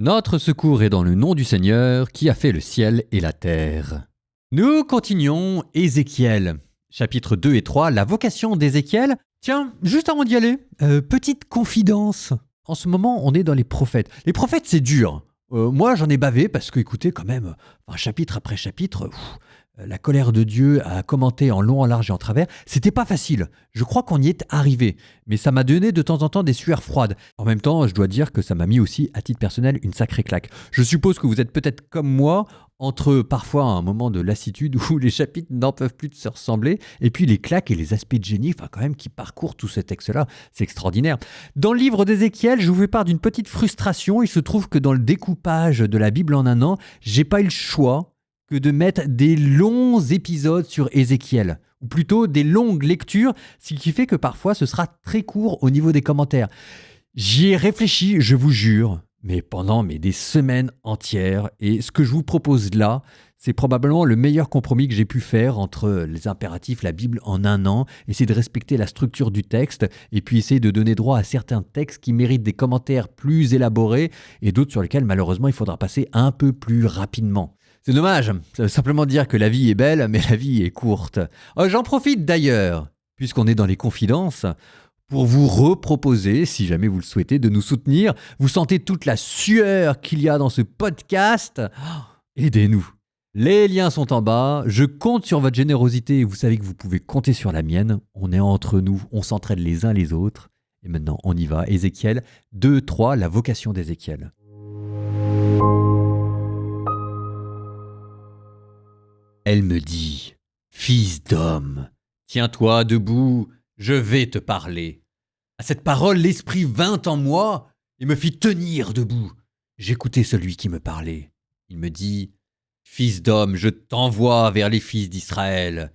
Notre secours est dans le nom du Seigneur qui a fait le ciel et la terre. Nous continuons Ézéchiel, chapitres 2 et 3, la vocation d'Ézéchiel. Tiens, juste avant d'y aller, petite confidence. En ce moment, on est dans les prophètes. Les prophètes, c'est dur. Moi, j'en ai bavé parce que, écoutez, quand même, chapitre après chapitre, la colère de Dieu a commenté en long, en large et en travers. C'était pas facile. Je crois qu'on y est arrivé. Mais ça m'a donné de temps en temps des sueurs froides. En même temps, je dois dire que ça m'a mis aussi, à titre personnel, une sacrée claque. Je suppose que vous êtes peut-être comme moi, entre parfois un moment de lassitude où les chapitres n'en peuvent plus de se ressembler, et puis les claques et les aspects de génie, quand même, qui parcourent tout ce texte-là. C'est extraordinaire. Dans le livre d'Ézéchiel, je vous fais part d'une petite frustration. Il se trouve que dans le découpage de la Bible en un an, j'ai pas eu le choix que de mettre des longs épisodes sur Ézéchiel, ou plutôt des longues lectures, ce qui fait que parfois ce sera très court au niveau des commentaires. J'y ai réfléchi, je vous jure, mais pendant des semaines entières, et ce que je vous propose là, c'est probablement le meilleur compromis que j'ai pu faire entre les impératifs, la Bible en un an, essayer de respecter la structure du texte, et puis essayer de donner droit à certains textes qui méritent des commentaires plus élaborés, et d'autres sur lesquels malheureusement il faudra passer un peu plus rapidement. C'est dommage, ça veut simplement dire que la vie est belle, mais la vie est courte. J'en profite d'ailleurs, puisqu'on est dans les confidences, pour vous reproposer, si jamais vous le souhaitez, de nous soutenir. Vous sentez toute la sueur qu'il y a dans ce podcast. Aidez-nous. Les liens sont en bas, je compte sur votre générosité et vous savez que vous pouvez compter sur la mienne. On est entre nous, on s'entraide les uns les autres. Et maintenant, on y va. Ézéchiel 2, 3, la vocation d'Ézéchiel. Elle me dit, « Fils d'homme, tiens-toi debout, je vais te parler. » À cette parole, l'esprit vint en moi et me fit tenir debout. J'écoutais celui qui me parlait. Il me dit, « Fils d'homme, je t'envoie vers les fils d'Israël,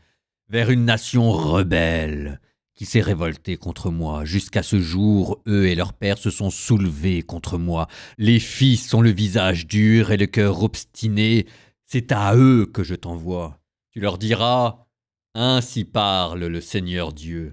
vers une nation rebelle qui s'est révoltée contre moi. Jusqu'à ce jour, eux et leurs pères se sont soulevés contre moi. Les fils ont le visage dur et le cœur obstiné. C'est à eux que je t'envoie. Tu leur diras, « Ainsi parle le Seigneur Dieu. »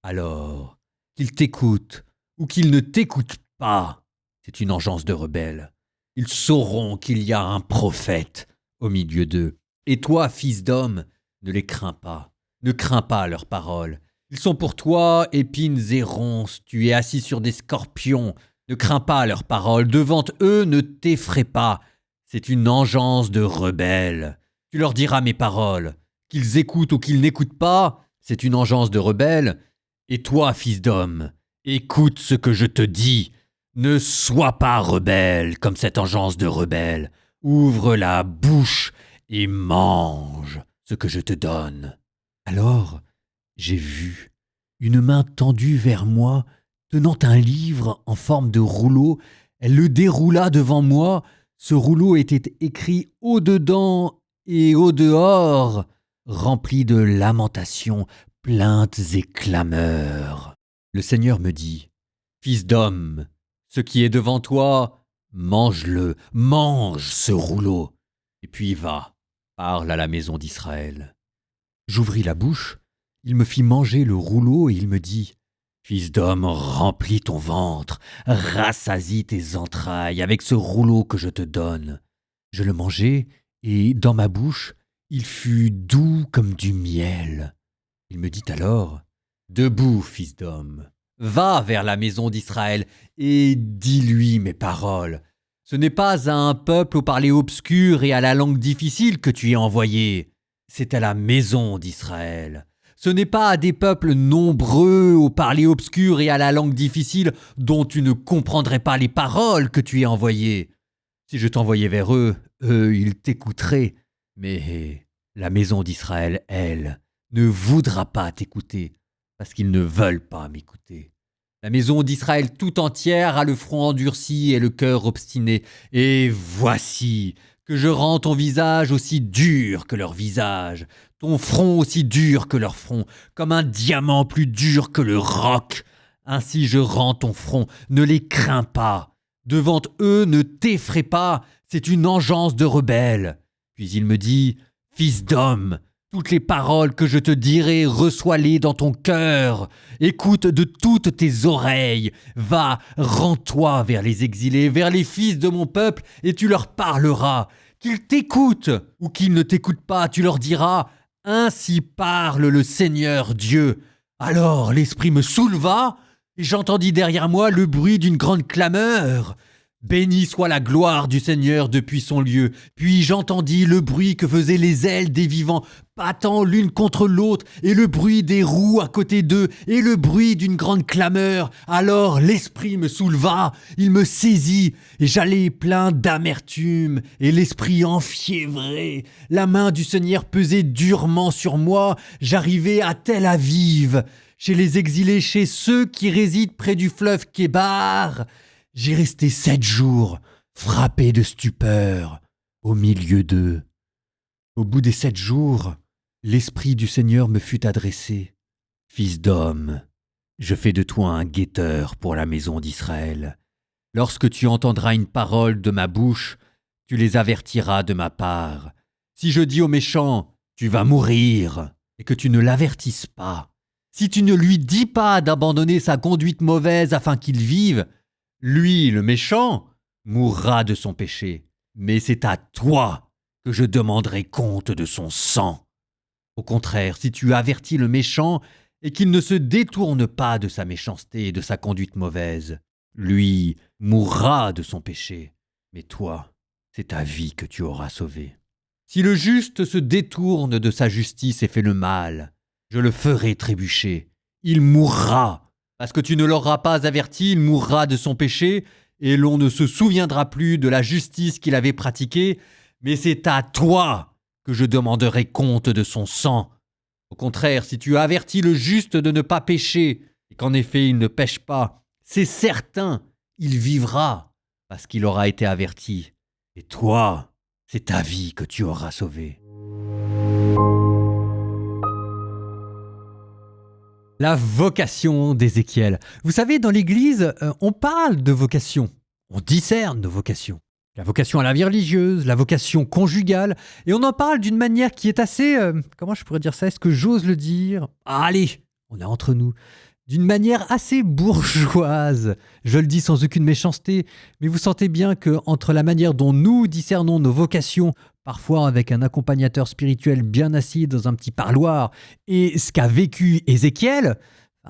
Alors, qu'ils t'écoutent ou qu'ils ne t'écoutent pas, c'est une engeance de rebelles. Ils sauront qu'il y a un prophète au milieu d'eux. Et toi, fils d'homme, ne les crains pas. Ne crains pas leurs paroles. Ils sont pour toi épines et ronces. Tu es assis sur des scorpions. Ne crains pas leurs paroles. Devant eux, ne t'effraie pas. C'est une engeance de rebelles. Tu leur diras mes paroles. Qu'ils écoutent ou qu'ils n'écoutent pas, c'est une engeance de rebelles. Et toi, fils d'homme, écoute ce que je te dis. Ne sois pas rebelle comme cette engeance de rebelles. Ouvre la bouche et mange ce que je te donne. Alors, j'ai vu une main tendue vers moi, tenant un livre en forme de rouleau. Elle le déroula devant moi. Ce rouleau était écrit au-dedans et au-dehors, rempli de lamentations, plaintes et clameurs. Le Seigneur me dit, « Fils d'homme, ce qui est devant toi, mange-le, mange ce rouleau, et puis va, parle à la maison d'Israël. » J'ouvris la bouche, il me fit manger le rouleau et il me dit, « Fils d'homme, remplis ton ventre, rassasie tes entrailles avec ce rouleau que je te donne. » Je le mangeai, et dans ma bouche, il fut doux comme du miel. Il me dit alors, « Debout, fils d'homme, va vers la maison d'Israël et dis-lui mes paroles. Ce n'est pas à un peuple au parler obscur et à la langue difficile que tu es envoyé, c'est à la maison d'Israël. Ce n'est pas à des peuples nombreux au parler obscur et à la langue difficile dont tu ne comprendrais pas les paroles que tu es envoyé. Si je t'envoyais vers eux, ils t'écouteraient. Mais la maison d'Israël, elle, ne voudra pas t'écouter, parce qu'ils ne veulent pas m'écouter. La maison d'Israël tout entière a le front endurci et le cœur obstiné. Et voici que je rends ton visage aussi dur que leur visage, ton front aussi dur que leur front, comme un diamant plus dur que le roc. Ainsi je rends ton front, ne les crains pas. Devant eux, ne t'effraie pas, c'est une engeance de rebelles. Puis il me dit, « Fils d'homme, Toutes les paroles que je te dirai, reçois-les dans ton cœur. Écoute de toutes tes oreilles. Va, rends-toi vers les exilés, vers les fils de mon peuple, et tu leur parleras. Qu'ils t'écoutent ou qu'ils ne t'écoutent pas, tu leur diras « Ainsi parle le Seigneur Dieu ». Alors l'esprit me souleva, et j'entendis derrière moi le bruit d'une grande clameur. Béni soit la gloire du Seigneur depuis son lieu. Puis j'entendis le bruit que faisaient les ailes des vivants, battant l'une contre l'autre, et le bruit des roues à côté d'eux, et le bruit d'une grande clameur. Alors l'esprit me souleva, il me saisit, et j'allais plein d'amertume, et l'esprit enfiévré. La main du Seigneur pesait durement sur moi. J'arrivai à Tel Aviv, chez les exilés, chez ceux qui résident près du fleuve Kébar. J'ai resté 7 jours, frappé de stupeur, au milieu d'eux. Au bout des 7 jours, l'Esprit du Seigneur me fut adressé. « Fils d'homme, je fais de toi un guetteur pour la maison d'Israël. Lorsque tu entendras une parole de ma bouche, tu les avertiras de ma part. Si je dis au méchant, tu vas mourir, et que tu ne l'avertisses pas, si tu ne lui dis pas d'abandonner sa conduite mauvaise afin qu'il vive, lui, le méchant, mourra de son péché, mais c'est à toi que je demanderai compte de son sang. Au contraire, si tu avertis le méchant et qu'il ne se détourne pas de sa méchanceté et de sa conduite mauvaise, lui mourra de son péché, mais toi, c'est ta vie que tu auras sauvée. Si le juste se détourne de sa justice et fait le mal, je le ferai trébucher, il mourra. Parce que tu ne l'auras pas averti, il mourra de son péché, et l'on ne se souviendra plus de la justice qu'il avait pratiquée, mais c'est à toi que je demanderai compte de son sang. Au contraire, si tu avertis le juste de ne pas pécher, et qu'en effet il ne pêche pas, c'est certain, il vivra, parce qu'il aura été averti. Et toi, c'est ta vie que tu auras sauvée. La vocation d'Ézéchiel. Vous savez, dans l'Église, on parle de vocation. On discerne nos vocations. La vocation à la vie religieuse, la vocation conjugale. Et on en parle d'une manière qui est assez... comment je pourrais dire ça? Est-ce que j'ose le dire? Allez, on est entre nous. D'une manière assez bourgeoise. Je le dis sans aucune méchanceté, mais vous sentez bien qu'entre la manière dont nous discernons nos vocations, parfois avec un accompagnateur spirituel bien assis dans un petit parloir, et ce qu'a vécu Ézéchiel,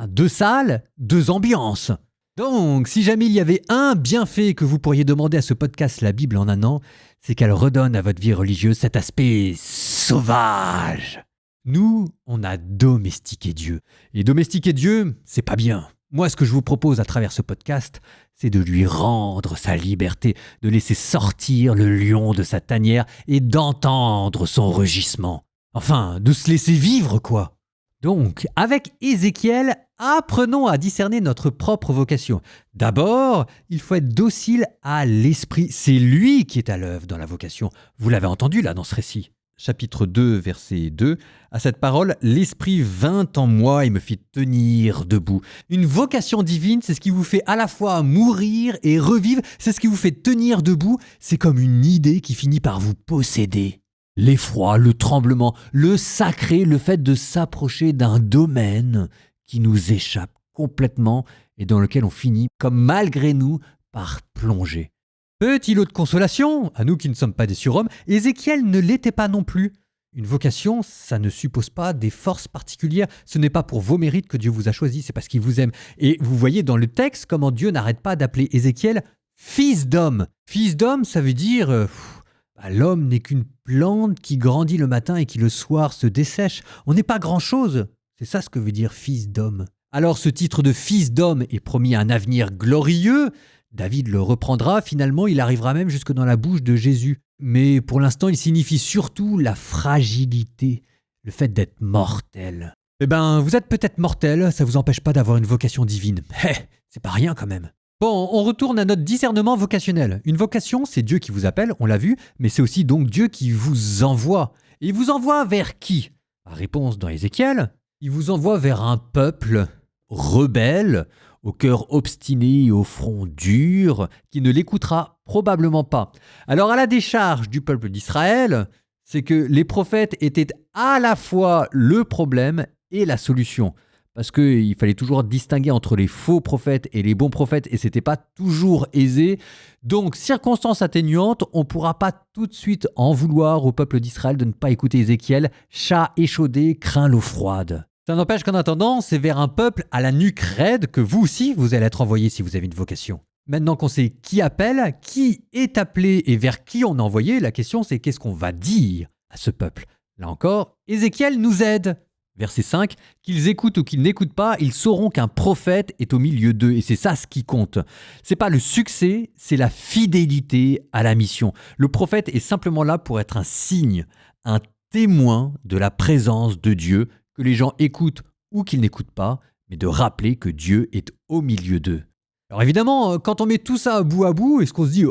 2 salles, 2 ambiances. Donc, si jamais il y avait un bienfait que vous pourriez demander à ce podcast La Bible en un an, c'est qu'elle redonne à votre vie religieuse cet aspect sauvage. Nous, on a domestiqué Dieu. Et domestiquer Dieu, c'est pas bien. Moi, ce que je vous propose à travers ce podcast, c'est de lui rendre sa liberté, de laisser sortir le lion de sa tanière et d'entendre son rugissement. Enfin, de se laisser vivre, quoi. Donc, avec Ézéchiel, apprenons à discerner notre propre vocation. D'abord, il faut être docile à l'esprit. C'est lui qui est à l'œuvre dans la vocation. Vous l'avez entendu là dans ce récit. Chapitre 2, verset 2, à cette parole, l'Esprit vint en moi et me fit tenir debout. Une vocation divine, c'est ce qui vous fait à la fois mourir et revivre, c'est ce qui vous fait tenir debout, c'est comme une idée qui finit par vous posséder. L'effroi, le tremblement, le sacré, le fait de s'approcher d'un domaine qui nous échappe complètement et dans lequel on finit, comme malgré nous, par plonger. Petit lot de consolation, à nous qui ne sommes pas des surhommes, Ézéchiel ne l'était pas non plus. Une vocation, ça ne suppose pas des forces particulières. Ce n'est pas pour vos mérites que Dieu vous a choisi, c'est parce qu'il vous aime. Et vous voyez dans le texte comment Dieu n'arrête pas d'appeler Ézéchiel « fils d'homme ». Fils d'homme, ça veut dire l'homme n'est qu'une plante qui grandit le matin et qui le soir se dessèche. On n'est pas grand-chose. C'est ça ce que veut dire « fils d'homme ». Alors ce titre de « fils d'homme » est promis un avenir glorieux. David le reprendra, finalement il arrivera même jusque dans la bouche de Jésus. Mais pour l'instant il signifie surtout la fragilité, le fait d'être mortel. Eh ben, vous êtes peut-être mortel, ça vous empêche pas d'avoir une vocation divine. C'est pas rien quand même. Bon, on retourne à notre discernement vocationnel. Une vocation, c'est Dieu qui vous appelle, on l'a vu, mais c'est aussi donc Dieu qui vous envoie. Et il vous envoie vers qui? La réponse dans Ézéchiel, il vous envoie vers un peuple rebelle, au cœur obstiné et au front dur, qui ne l'écoutera probablement pas. Alors à la décharge du peuple d'Israël, c'est que les prophètes étaient à la fois le problème et la solution. Parce qu'il fallait toujours distinguer entre les faux prophètes et les bons prophètes, et ce n'était pas toujours aisé. Donc, circonstance atténuante, on ne pourra pas tout de suite en vouloir au peuple d'Israël de ne pas écouter Ézéchiel. Chat échaudé craint l'eau froide. Ça n'empêche qu'en attendant, c'est vers un peuple à la nuque raide que vous aussi, vous allez être envoyé si vous avez une vocation. Maintenant qu'on sait qui appelle, qui est appelé et vers qui on est envoyé, la question c'est qu'est-ce qu'on va dire à ce peuple. Là encore, Ézéchiel nous aide. Verset 5, qu'ils écoutent ou qu'ils n'écoutent pas, ils sauront qu'un prophète est au milieu d'eux. Et c'est ça ce qui compte. C'est pas le succès, c'est la fidélité à la mission. Le prophète est simplement là pour être un signe, un témoin de la présence de Dieu, que les gens écoutent ou qu'ils n'écoutent pas, mais de rappeler que Dieu est au milieu d'eux. Alors évidemment, quand on met tout ça bout à bout, est-ce qu'on se dit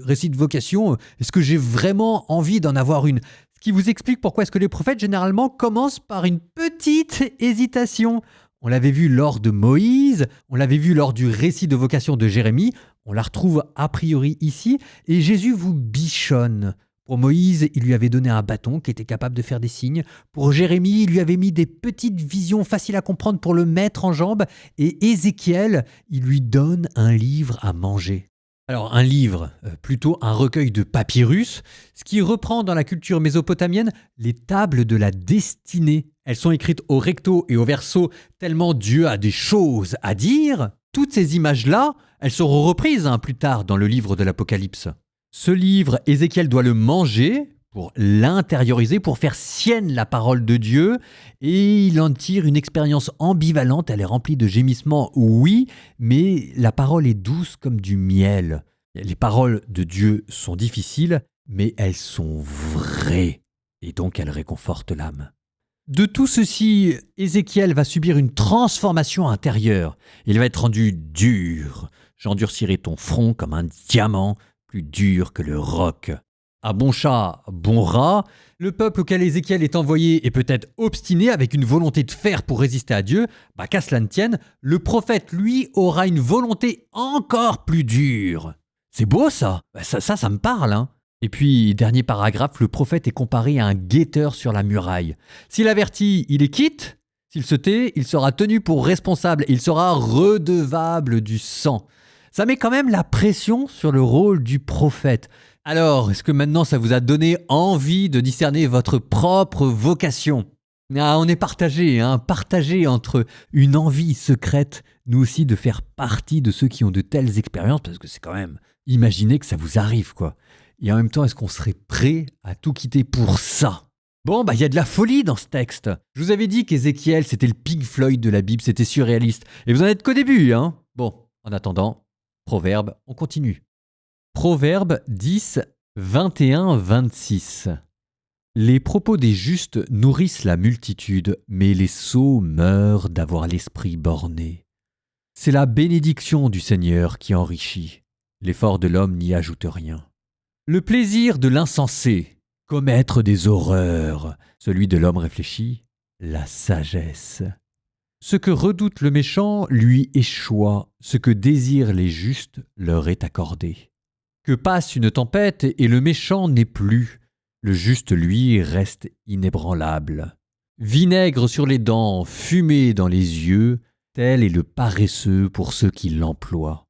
récit de vocation, est-ce que j'ai vraiment envie d'en avoir une? Ce qui vous explique pourquoi est-ce que les prophètes généralement commencent par une petite hésitation. On l'avait vu lors de Moïse, on l'avait vu lors du récit de vocation de Jérémie, on la retrouve a priori ici, et Jésus vous bichonne. Pour Moïse, il lui avait donné un bâton qui était capable de faire des signes. Pour Jérémie, il lui avait mis des petites visions faciles à comprendre pour le mettre en jambe. Et Ézéchiel, il lui donne un livre à manger. Alors un livre, plutôt un recueil de papyrus, ce qui reprend dans la culture mésopotamienne les tables de la destinée. Elles sont écrites au recto et au verso tellement Dieu a des choses à dire. Toutes ces images-là, elles seront reprises plus tard dans le livre de l'Apocalypse. Ce livre, Ézéchiel doit le manger pour l'intérioriser, pour faire sienne la parole de Dieu, et il en tire une expérience ambivalente. Elle est remplie de gémissements, oui, mais la parole est douce comme du miel. Les paroles de Dieu sont difficiles, mais elles sont vraies, et donc elles réconfortent l'âme. De tout ceci, Ézéchiel va subir une transformation intérieure. Il va être rendu dur. J'endurcirai ton front comme un diamant, plus dur que le roc. À bon chat, bon rat, le peuple auquel Ézéchiel est envoyé est peut-être obstiné avec une volonté de fer pour résister à Dieu. Qu'à cela ne tienne, le prophète, lui, aura une volonté encore plus dure. C'est beau ça, ça me parle. Et puis, dernier paragraphe, le prophète est comparé à un guetteur sur la muraille. S'il avertit, il est quitte. S'il se tait, il sera tenu pour responsable et il sera redevable du sang. Ça met quand même la pression sur le rôle du prophète. Alors, est-ce que maintenant ça vous a donné envie de discerner votre propre vocation? On est partagé entre une envie secrète, nous aussi, de faire partie de ceux qui ont de telles expériences, parce que c'est quand même, imaginez que ça vous arrive, quoi. Et en même temps, est-ce qu'on serait prêt à tout quitter pour ça? Bon, il y a de la folie dans ce texte. Je vous avais dit qu'Ézéchiel, c'était le Pink Floyd de la Bible, c'était surréaliste. Et vous en êtes qu'au début, Bon, en attendant, Proverbe, on continue. Proverbe 10, 21-26. Les propos des justes nourrissent la multitude, mais les sots meurent d'avoir l'esprit borné. C'est la bénédiction du Seigneur qui enrichit. L'effort de l'homme n'y ajoute rien. Le plaisir de l'insensé, commettre des horreurs. Celui de l'homme réfléchi, la sagesse. Ce que redoute le méchant lui échoit, ce que désirent les justes leur est accordé. Que passe une tempête et le méchant n'est plus, le juste lui reste inébranlable. Vinaigre sur les dents, fumée dans les yeux, tel est le paresseux pour ceux qui l'emploient.